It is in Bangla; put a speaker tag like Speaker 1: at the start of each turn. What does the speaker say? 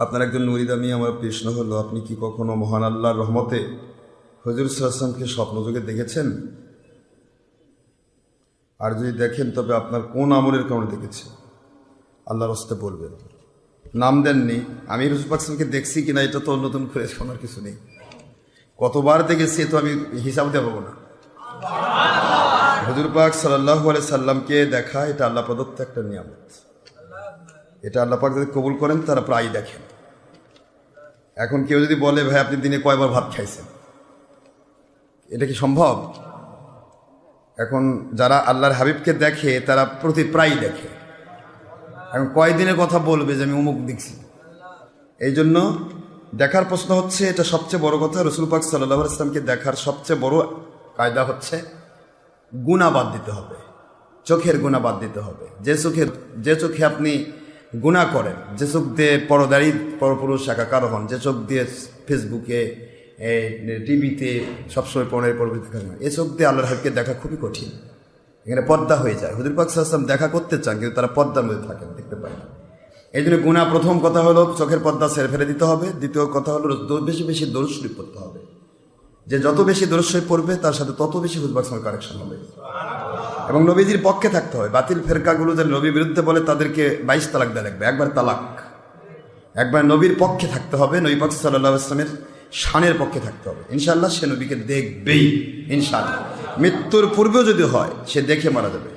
Speaker 1: আপনার একজন নুরিদ, আমি আমার প্রশ্ন হলো, আপনি কি কখনো মহান আল্লাহর রহমতে হুজুর সাল্লাল্লাহু আলাইহি ওয়াসাল্লামকে স্বপ্নযোগে দেখেছেন? আর যদি দেখেন তবে আপনার কোন আমলের কারণে দেখেছেন? আল্লাহর রাস্তে বলবেন। নাম দেননি, আমি রাসূল পাক সাল্লাল্লাহু আলাইহি ওয়াসাল্লামকে দেখছি কিনা এটা তো নতুন করে শোনার কিছু নেই। কতবার দেখেছি তো আমি হিসাব দেব না। হুজুর পাক সাল্লাল্লাহু আলাইহি সাল্লামকে দেখা এটা আল্লাহ প্রদত্ত একটা নিয়ামত। এটা আল্লাহ পাক যদি কবুল করেন তারা প্রায় দেখেন। এখন কেউ যদি বলে ভাই আপনি দিনে কয়বার ভাত খাইছেন, এটা কি সম্ভব? এখন যারা আল্লাহর হাবিবকে দেখে তারা প্রায় দেখে। এখন কয়দিনের কথা বলবে যে আমি অমুক দেখছি? এই জন্য দেখার প্রশ্ন হচ্ছে, এটা সবচেয়ে বড় কথা। রাসূল পাক সাল্লাল্লাহু আলাইহি ওয়াসাল্লামকে দেখার সবচেয়ে বড় কায়দা হচ্ছে গুনাহ বাদ দিতে হবে, চোখের গুনাহ বাদ দিতে হবে। যে চোখে আপনি গুনাহ করেন, যে চোখ দিয়ে পরদারি পরপুরুষ একাকার হন, যে চোখ দিয়ে ফেসবুকে টিভিতে সবসময় পরের পরবর্তী দেখা যায়, এই চোখ দিয়ে আল্লাহর হাবিবকে দেখা খুবই কঠিন। এখানে পর্দা হয়ে যায়। হুজুর পাক সাল্লাল্লাহু আলাইহি ওয়াসাল্লাম দেখা করতে চান কিন্তু তারা পর্দার মধ্যে থাকেন, দেখতে পায় না। এই জন্য গুনাহ প্রথম কথা হলো চোখের পর্দা ছেড়ে ফেলে দিতে হবে। দ্বিতীয় কথা হলো বেশি বেশি দরুদ শরীফ পড়তে হবে। যে যত বেশি দরুদ শরীফ পড়বে তার সাথে তত বেশি হুজুর পাক সাল্লাল্লাহু আলাইহি ওয়াসাল্লাম কানেকশন হবে। এবং নবীজির পক্ষে থাকতে হবে। বাতিল ফেরকাগুলো যে নবীর বিরুদ্ধে বলে তাদেরকে 22 তালাক দেওয়া লাগবে। একবার তালাক, একবার নবীর পক্ষে থাকতে হবে। নবী পাক সাল্লাল্লাহু আলাইহি ওয়াসাল্লামের শানের পক্ষে থাকতে হবে। ইনশাআল্লাহ সে নবীকে দেখবেই। ইনশাআল্লাহ মৃত্যুর পূর্বেও যদি হয় সে দেখে মারা যাবে।